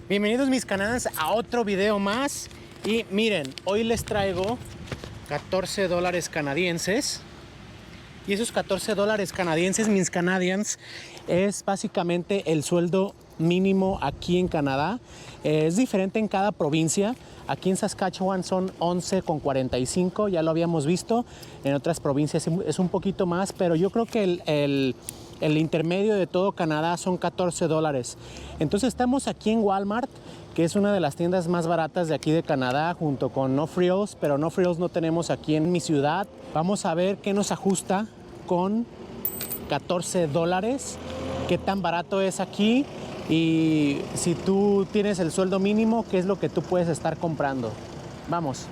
Bienvenidos mis canales a otro video más. Y miren, hoy les traigo 14 dólares canadienses. Y esos 14 dólares canadienses, mis Canadians, es básicamente el sueldo mínimo aquí en Canadá. Es diferente en cada provincia. Aquí en Saskatchewan son 11,45, ya lo habíamos visto. En otras provincias es un poquito más, pero yo creo que el intermedio de todo Canadá son 14 dólares. Entonces estamos aquí en Walmart, que es una de las tiendas más baratas de aquí de Canadá, junto con No Frills, pero No Frills no tenemos aquí en mi ciudad. Vamos a ver qué nos ajusta con 14 dólares, qué tan barato es aquí y si tú tienes el sueldo mínimo, qué es lo que tú puedes estar comprando. Vamos.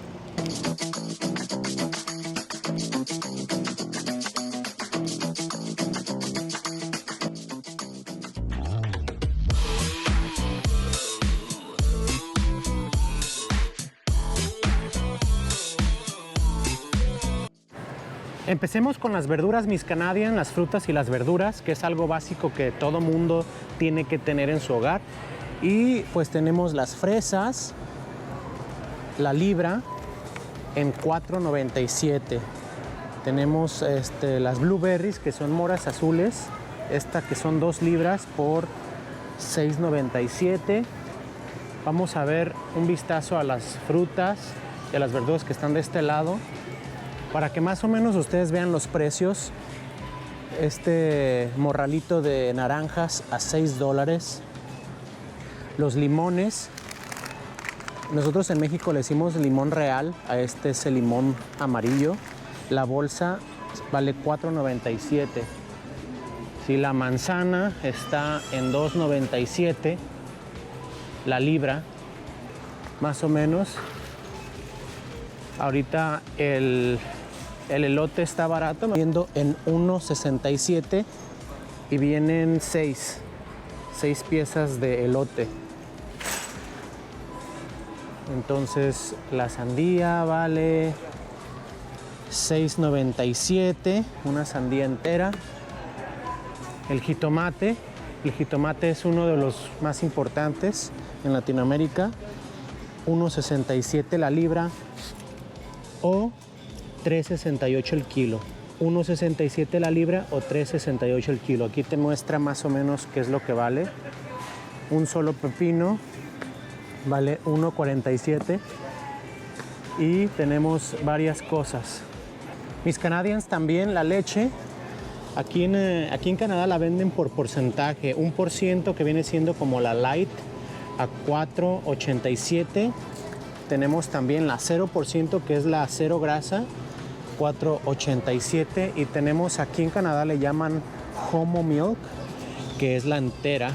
Empecemos con las verduras, mis Canadian, las frutas y las verduras, que es algo básico que todo mundo tiene que tener en su hogar. Y pues tenemos las fresas, la libra en $4.97. Tenemos las blueberries, que son moras azules, esta que son 2 libras por $6.97. Vamos a ver un vistazo a las frutas y a las verduras que están de este lado, para que más o menos ustedes vean los precios. Este morralito de naranjas a 6 dólares. Los limones, nosotros en México le decimos limón real, a este es el limón amarillo. La bolsa vale $4.97. Si la manzana está en $2.97 la libra, más o menos. Ahorita el elote está barato, viendo en $1.67 y vienen 6 piezas de elote. Entonces la sandía vale $6.97, una sandía entera. El jitomate es uno de los más importantes en Latinoamérica, $1.67 la libra o $3.68 el kilo. $1.67 la libra o $3.68 el kilo. Aquí te muestra más o menos qué es lo que vale. Un solo pepino vale $1.47 y tenemos varias cosas. Mis Canadians, también la leche. Aquí en Canadá la venden por porcentaje. 1% que viene siendo como la light a $4.87. Tenemos también la 0%, que es la cero grasa, $4.87. Y tenemos aquí en Canadá le llaman Homo Milk, que es la entera,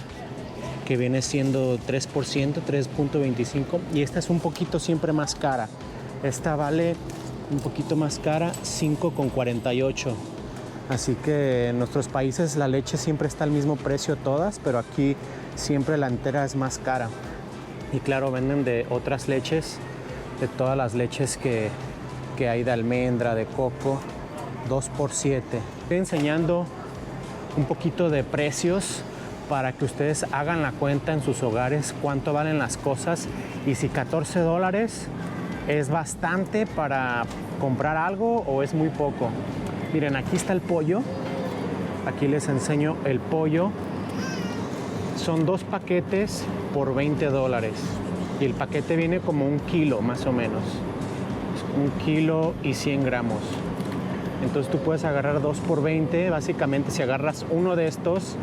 que viene siendo 3%, 3.25. Y esta es un poquito siempre más cara. Esta vale un poquito más cara, $5.48. Así que en nuestros países la leche siempre está al mismo precio todas, pero aquí siempre la entera es más cara. Y claro, venden de otras leches, de todas las leches que hay de almendra, de coco, 2 por 7. Estoy enseñando un poquito de precios para que ustedes hagan la cuenta en sus hogares cuánto valen las cosas y si 14 dólares es bastante para comprar algo o es muy poco. Miren, aquí está el pollo. Aquí les enseño el pollo. Son 2 paquetes por 20 dólares. Y el paquete viene como 1 kilo más o menos. 1 kilo y 100 gramos. Entonces tú puedes agarrar 2 por 20. Básicamente si agarras uno de estos,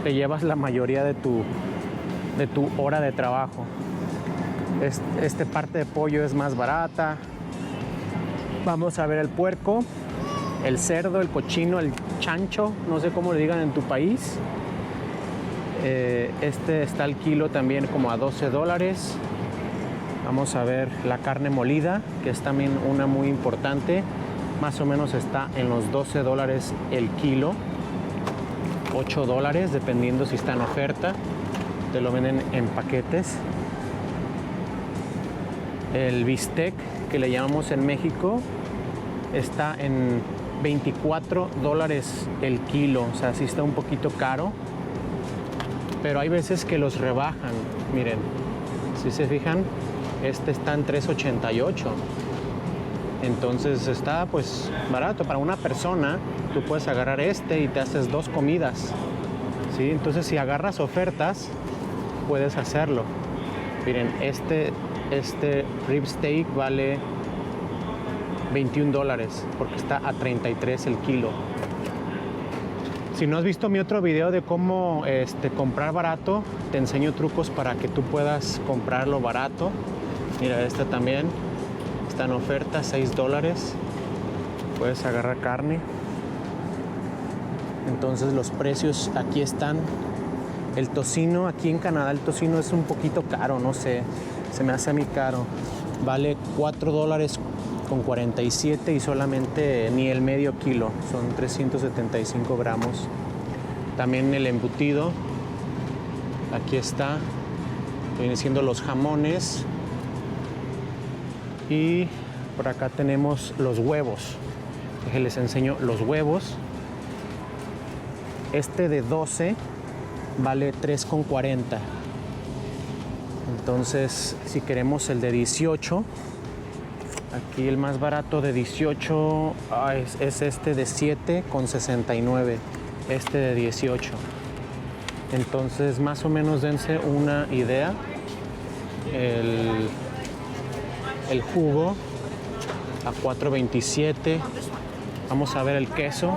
te llevas la mayoría de tu hora de trabajo. Esta parte de pollo es más barata. Vamos a ver el puerco, el cerdo, el cochino, el chancho, no sé cómo le digan en tu país. Este está al kilo también como a 12 dólares. Vamos a ver la carne molida, que es también una muy importante. Más o menos está en los 12 dólares el kilo. 8 dólares, dependiendo si está en oferta. Te lo venden en paquetes. El bistec, que le llamamos en México, está en 24 dólares el kilo. O sea, sí está un poquito caro. pero hay veces que los rebajan. Miren, si se fijan, este está en $3.88. Entonces está pues barato. Para una persona tú puedes agarrar este y te haces 2 comidas, ¿sí? Entonces si agarras ofertas puedes hacerlo. Miren, este rib steak vale $21 porque está a 33 el kilo. Si no has visto mi otro video de cómo comprar barato, te enseño trucos para que tú puedas comprarlo barato. Mira, esta también está en oferta, $6. Puedes agarrar carne. Entonces los precios aquí están. El tocino, aquí en Canadá el tocino es un poquito caro, no sé, se me hace a mí caro. Vale $4.47 y solamente ni el medio kilo, son 375 gramos. También el embutido, aquí está, viene siendo los jamones. Y por acá tenemos los huevos. Les enseño los huevos. Este de 12 vale $3.40. Entonces, si queremos el de 18, aquí el más barato de 18 es este de 7.69. Este de 18. Entonces, más o menos dense una idea. El jugo a $4.27. Vamos a ver el queso.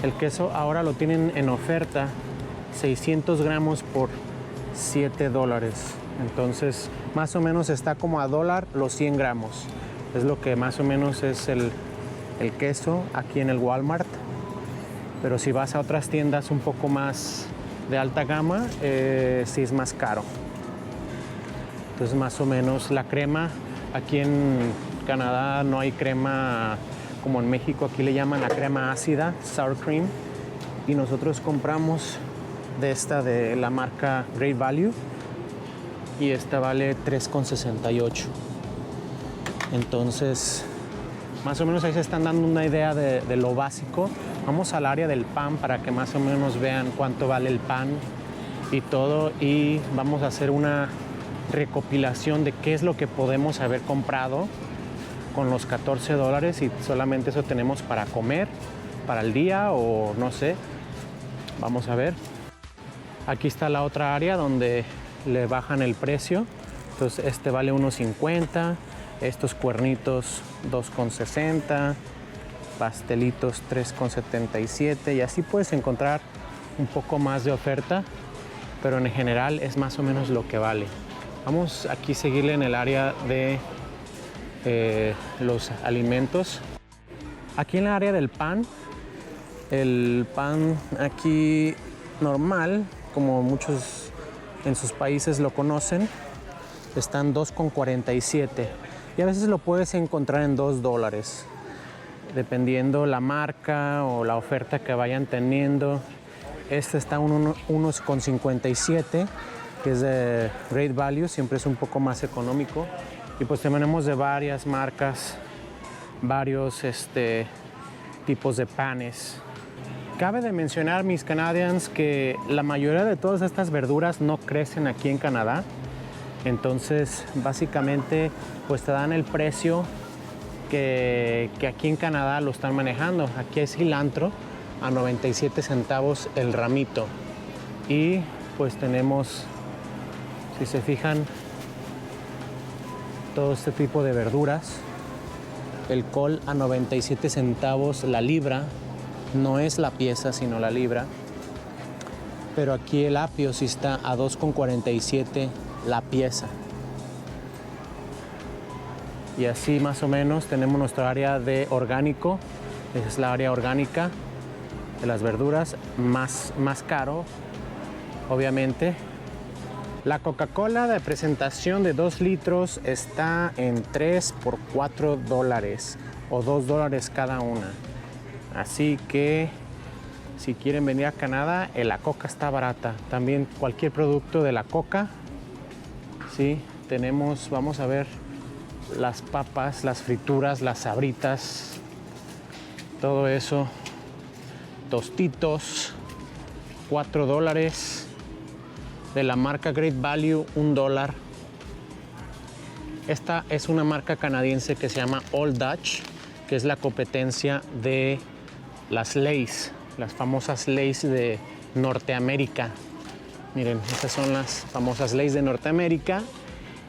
El queso ahora lo tienen en oferta, 600 gramos por $7. Entonces, más o menos está como a $1 los 100 gramos. Es lo que más o menos es el queso aquí en el Walmart. Pero si vas a otras tiendas un poco más de alta gama, sí es más caro. Entonces, más o menos la crema. Aquí en Canadá no hay crema como en México, aquí le llaman la crema ácida, sour cream, y nosotros compramos de esta de la marca Great Value y esta vale $3.68. Entonces, más o menos ahí se están dando una idea de lo básico. Vamos al área del pan para que más o menos vean cuánto vale el pan y todo, y vamos a hacer una recopilación de qué es lo que podemos haber comprado con los $14 y solamente eso tenemos para comer, para el día o no sé. Vamos a ver. Aquí está la otra área donde le bajan el precio. Entonces este vale $1.50, estos cuernitos $2.60, pastelitos $3.77 y así puedes encontrar un poco más de oferta, pero en general es más o menos lo que vale. Vamos aquí a seguirle en el área de los alimentos. Aquí en el área del pan, el pan aquí normal, como muchos en sus países lo conocen, están $2.47 y a veces lo puedes encontrar en $2, dependiendo la marca o la oferta que vayan teniendo. Este está unos con 57, que es de Great Value, siempre es un poco más económico. Y pues tenemos de varias marcas, varios tipos de panes. Cabe de mencionar, mis Canadians, que la mayoría de todas estas verduras no crecen aquí en Canadá. Entonces, básicamente, pues te dan el precio que aquí en Canadá lo están manejando. Aquí hay cilantro a 97 centavos el ramito. Y pues tenemos, si se fijan, todo este tipo de verduras. El col a 97 centavos la libra. No es la pieza, sino la libra. Pero aquí el apio sí está a $2.47 la pieza. Y así más o menos tenemos nuestra área de orgánico. Esa es la área orgánica de las verduras. Más caro, obviamente. La Coca-Cola de presentación de 2 litros está en 3 por $4 o $2 cada una. Así que si quieren venir a Canadá, la Coca está barata. También cualquier producto de la Coca. Sí, tenemos, vamos a ver, las papas, las frituras, las sabritas, todo eso. Tostitos, $4. de la marca Great Value, $1. Esta es una marca canadiense que se llama Old Dutch, que es la competencia de las Lay's, las famosas Lay's de Norteamérica. Miren, estas son las famosas Lay's de Norteamérica.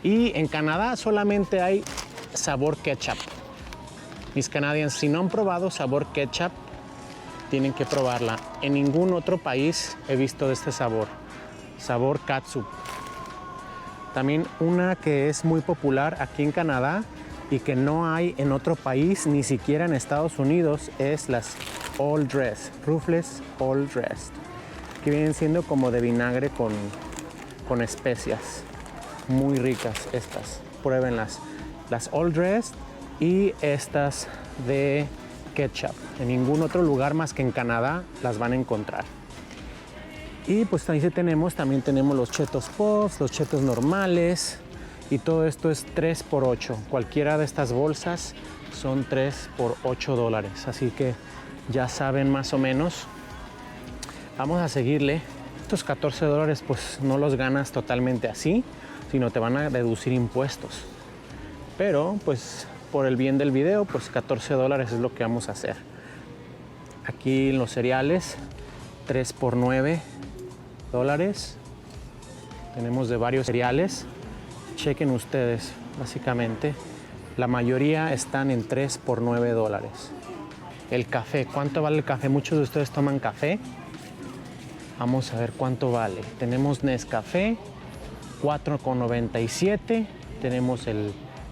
Y en Canadá solamente hay sabor ketchup. Mis canadienses, si no han probado sabor ketchup, tienen que probarla. En ningún otro país he visto de este sabor. Sabor catsup. También una que es muy popular aquí en Canadá y que no hay en otro país, ni siquiera en Estados Unidos, es las All Dressed, Ruffles All Dressed, que vienen siendo como de vinagre con especias. Muy ricas estas. Pruébenlas. Las All Dressed y estas de ketchup. En ningún otro lugar más que en Canadá las van a encontrar. Y pues ahí también tenemos los Cheetos Puffs, los Cheetos normales, y todo esto es 3 por 8. Cualquiera de estas bolsas son 3 por $8. Así que ya saben más o menos. Vamos a seguirle. Estos $14 pues no los ganas totalmente así, sino te van a deducir impuestos. Pero pues por el bien del video, pues $14 es lo que vamos a hacer. Aquí en los cereales, 3 por $9. Tenemos de varios cereales. Chequen ustedes, básicamente. La mayoría están en 3 por $9. El café, ¿cuánto vale el café? Muchos de ustedes toman café. Vamos a ver cuánto vale. Tenemos Nescafé, $4.97. Tenemos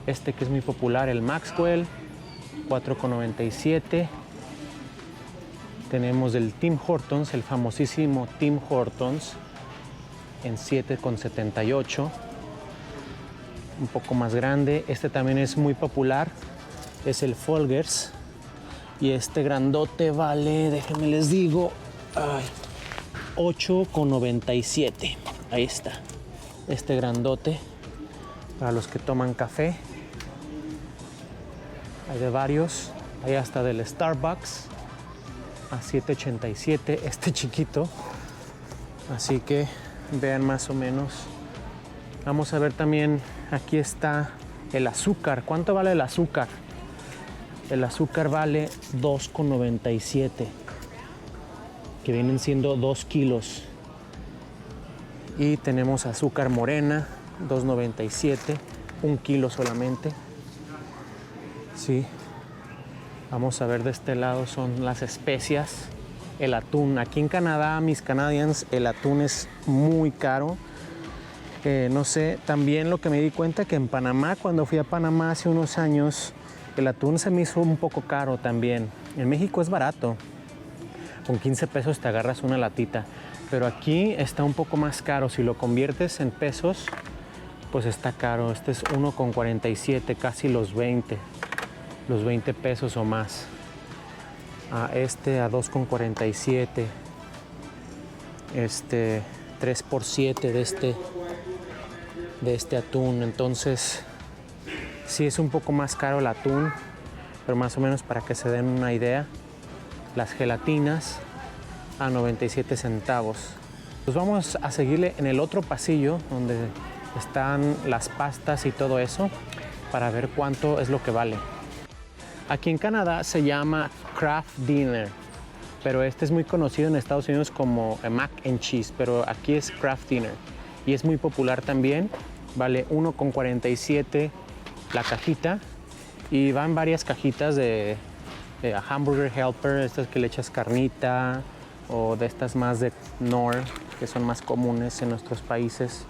este que es muy popular, el Maxwell, $4.97. Tenemos el Tim Hortons, el famosísimo Tim Hortons, en $7.78. Un poco más grande. Este también es muy popular, es el Folgers. Y este grandote vale, déjenme les digo, $8.97. Ahí está. Este grandote para los que toman café. Hay de varios. Hay hasta del Starbucks a $7.87. Este chiquito. Así que vean más o menos. Vamos a ver también. Aquí está el azúcar. ¿Cuánto vale el azúcar? El azúcar vale $2.97. Que vienen siendo 2 kilos. Y tenemos azúcar morena, $2.97, 1 kilo solamente. Sí. Vamos a ver de este lado, son las especias, el atún. Aquí en Canadá, mis canadians, el atún es muy caro. No sé, también lo que me di cuenta que en Panamá, cuando fui a Panamá hace unos años, el atún se me hizo un poco caro también. En México es barato. Con 15 pesos te agarras una latita. Pero aquí está un poco más caro. Si lo conviertes en pesos, pues está caro. Este es 1.47, casi los 20 pesos o más. Este a 2.47. 3 por 7 de este atún. Entonces, sí es un poco más caro el atún, pero más o menos para que se den una idea. Las gelatinas a 97 centavos. Pues vamos a seguirle en el otro pasillo donde están las pastas y todo eso para ver cuánto es lo que vale. Aquí en Canadá se llama Kraft Dinner, pero este es muy conocido en Estados Unidos como Mac and Cheese, pero aquí es Kraft Dinner y es muy popular también. Vale $1.47 la cajita y van varias cajitas de Hamburger Helper, estas que le echas carnita, o de estas más de Knorr, que son más comunes en nuestros países.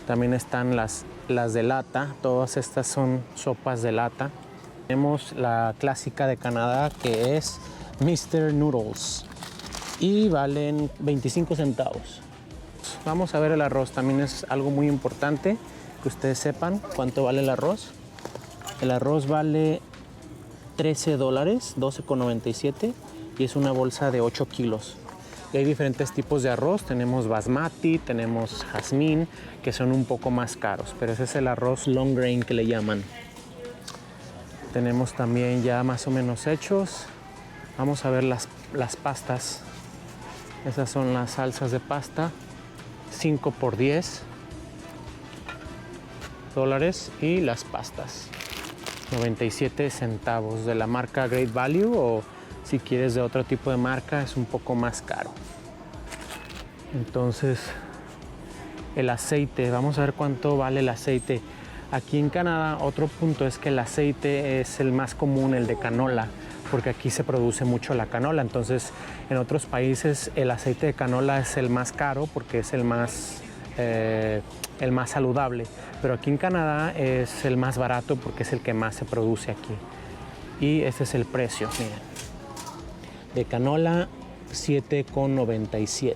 También están las de lata, todas estas son sopas de lata. Tenemos la clásica de Canadá que es Mr. Noodles y valen 25 centavos. Vamos a ver el arroz, también es algo muy importante que ustedes sepan cuánto vale el arroz. El arroz vale $13, $12.97 y es una bolsa de 8 kilos. Y hay diferentes tipos de arroz, tenemos basmati, tenemos jazmín, que son un poco más caros, pero ese es el arroz long grain que le llaman. Tenemos también ya más o menos hechos. Vamos a ver las pastas. Esas son las salsas de pasta. 5 por 10 dólares. Y las pastas, 97 centavos, de la marca Great Value, o si quieres de otro tipo de marca es un poco más caro. Entonces, el aceite, vamos a ver cuánto vale el aceite. Aquí en Canadá, otro punto es que el aceite es el más común, el de canola, porque aquí se produce mucho la canola. Entonces, en otros países el aceite de canola es el más caro porque es el más saludable. Pero aquí en Canadá es el más barato porque es el que más se produce aquí. Y este es el precio, miren. De canola, 7,97.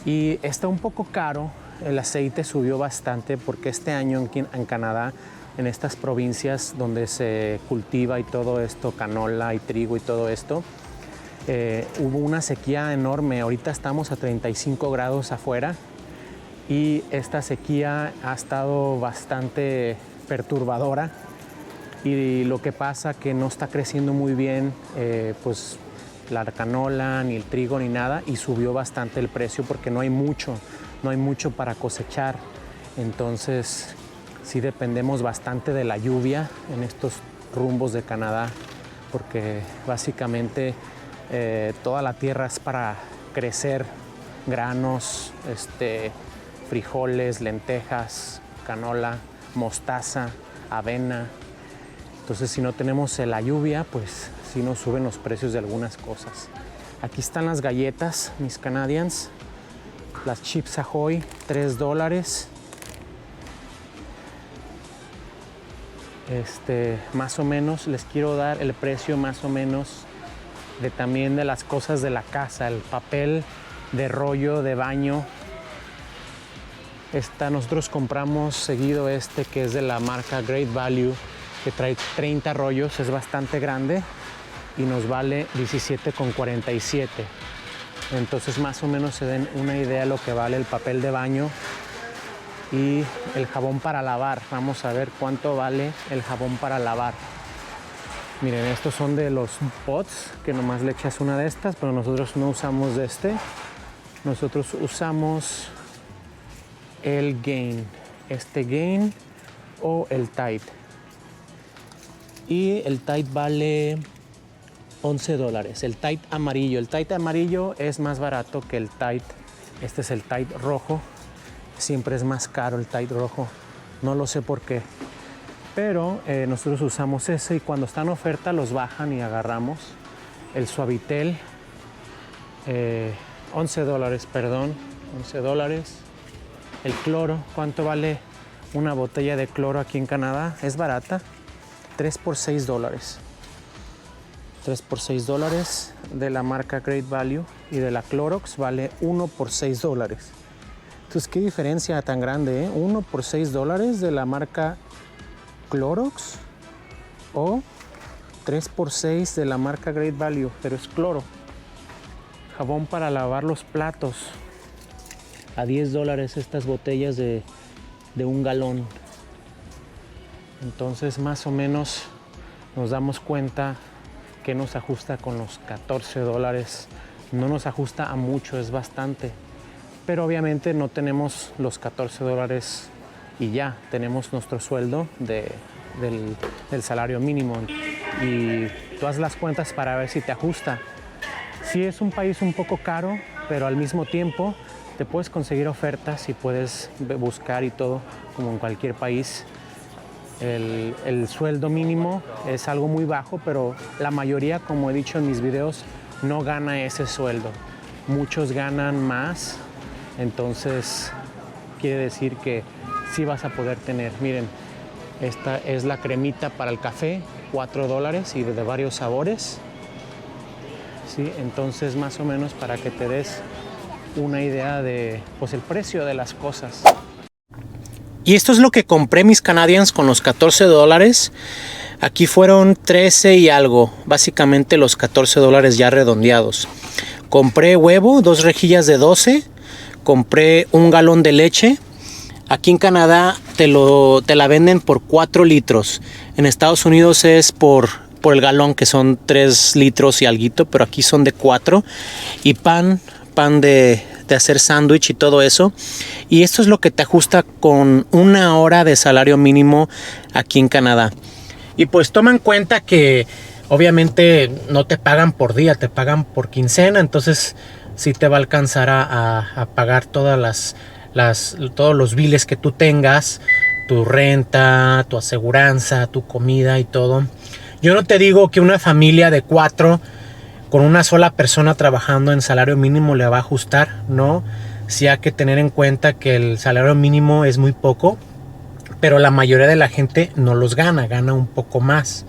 Y está un poco caro, el aceite subió bastante porque este año en Canadá, en estas provincias donde se cultiva y todo esto, canola y trigo y todo esto, hubo una sequía enorme. Ahorita estamos a 35 grados afuera y esta sequía ha estado bastante perturbadora, y lo que pasa que no está creciendo muy bien pues la canola, ni el trigo, ni nada, y subió bastante el precio porque no hay mucho para cosechar. Entonces sí dependemos bastante de la lluvia en estos rumbos de Canadá, porque básicamente toda la tierra es para crecer granos, frijoles, lentejas, canola, mostaza, avena. Entonces, si no tenemos la lluvia, pues sí nos suben los precios de algunas cosas. Aquí están las galletas, mis Canadians, las Chips Ahoy, 3 dólares. Más o menos les quiero dar el precio más o menos también de las cosas de la casa, el papel de rollo de baño. Nosotros compramos seguido que es de la marca Great Value, que trae 30 rollos, es bastante grande y nos vale 17,47. Entonces más o menos se den una idea de lo que vale el papel de baño. Y el jabón para lavar, vamos a ver cuánto vale el jabón para lavar. Miren, estos son de los pots, que nomás le echas una de estas, pero nosotros no usamos de nosotros usamos el Gain, Gain o el Tide. Y el Tide vale 11 dólares, el Tide amarillo. El Tide amarillo es más barato que el Tide, este es el Tide rojo. Siempre es más caro el Tide rojo, no lo sé por qué, pero nosotros usamos ese, y cuando está en oferta los bajan y agarramos. El Suavitel, 11 dólares, perdón, 11 dólares. El cloro, ¿cuánto vale una botella de cloro aquí en Canadá? Es barata, 3 por 6 dólares. 3 por 6 dólares de la marca Great Value, y de la Clorox vale 1 por 6 dólares. Entonces, qué diferencia tan grande, ¿eh? 1 por 6 dólares de la marca Clorox, o 3 por 6 de la marca Great Value, pero es cloro. Jabón para lavar los platos, a 10 dólares estas botellas de 1 galón. Entonces, más o menos nos damos cuenta que nos ajusta con los 14 dólares. No nos ajusta a mucho, es bastante. Pero obviamente no tenemos los 14 dólares y ya, tenemos nuestro sueldo del salario mínimo. Y tú haz las cuentas para ver si te ajusta. Sí, es un país un poco caro, pero al mismo tiempo te puedes conseguir ofertas y puedes buscar y todo, como en cualquier país. El sueldo mínimo es algo muy bajo, pero la mayoría, como he dicho en mis videos, no gana ese sueldo. Muchos ganan más. Entonces quiere decir que sí vas a poder tener. Miren, esta es la cremita para el café, 4 dólares, y de varios sabores. ¿Sí? Entonces, más o menos para que te des una idea de pues el precio de las cosas. Y esto es lo que compré, mis Canadians, con los 14 dólares. Aquí fueron 13 y algo, básicamente los 14 dólares ya redondeados. Compré huevo, 2 rejillas de 12. Compré 1 galón de leche. Aquí en Canadá te la venden por 4 litros. En Estados Unidos es por el galón, que son 3 litros y alguito, pero aquí son de 4. Y pan de hacer sándwich y todo eso. Y esto es lo que te ajusta con 1 hora de salario mínimo aquí en Canadá. Y pues toma en cuenta que obviamente no te pagan por día, te pagan por quincena. Entonces sí te va a alcanzar a pagar todos los biles que tú tengas, tu renta, tu aseguranza, tu comida y todo. Yo no te digo que una familia de 4 con una sola persona trabajando en salario mínimo le va a ajustar, no. Sí hay que tener en cuenta que el salario mínimo es muy poco, pero la mayoría de la gente no los gana un poco más.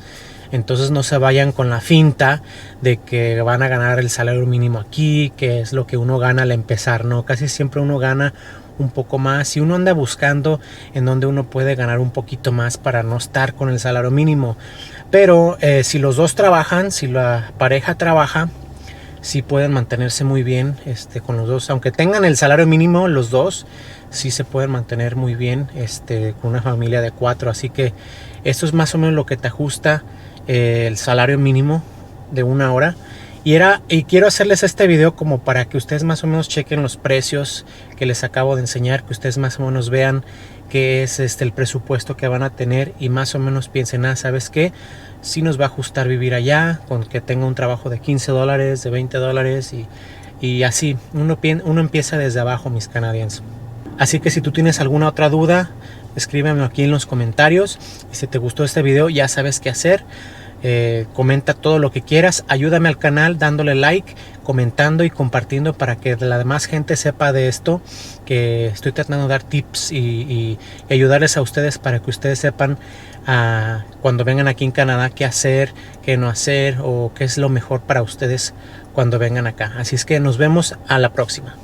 Entonces no se vayan con la finta de que van a ganar el salario mínimo aquí, que es lo que uno gana al empezar, no. Casi siempre uno gana un poco más y uno anda buscando en donde uno puede ganar un poquito más para no estar con el salario mínimo. Pero si los dos trabajan, si la pareja trabaja, sí pueden mantenerse muy bien con los dos. Aunque tengan el salario mínimo, los dos sí se pueden mantener muy bien con una familia de 4. Así que esto es más o menos lo que te ajusta el salario mínimo de 1 hora. Y quiero hacerles este video como para que ustedes más o menos chequen los precios que les acabo de enseñar, que ustedes más o menos vean qué es el presupuesto que van a tener y más o menos piensen, ¿sabes qué? Sí nos va a ajustar vivir allá, con que tenga un trabajo de $15, de $20 y así. Uno empieza desde abajo, mis canadienses. Así que si tú tienes alguna otra duda, escríbeme aquí en los comentarios. Y si te gustó este video, ya sabes qué hacer. Comenta todo lo que quieras, ayúdame al canal dándole like, comentando y compartiendo para que la demás gente sepa de esto, que estoy tratando de dar tips y ayudarles a ustedes para que ustedes sepan cuando vengan aquí en Canadá qué hacer, qué no hacer o qué es lo mejor para ustedes cuando vengan acá. Así es que nos vemos a la próxima.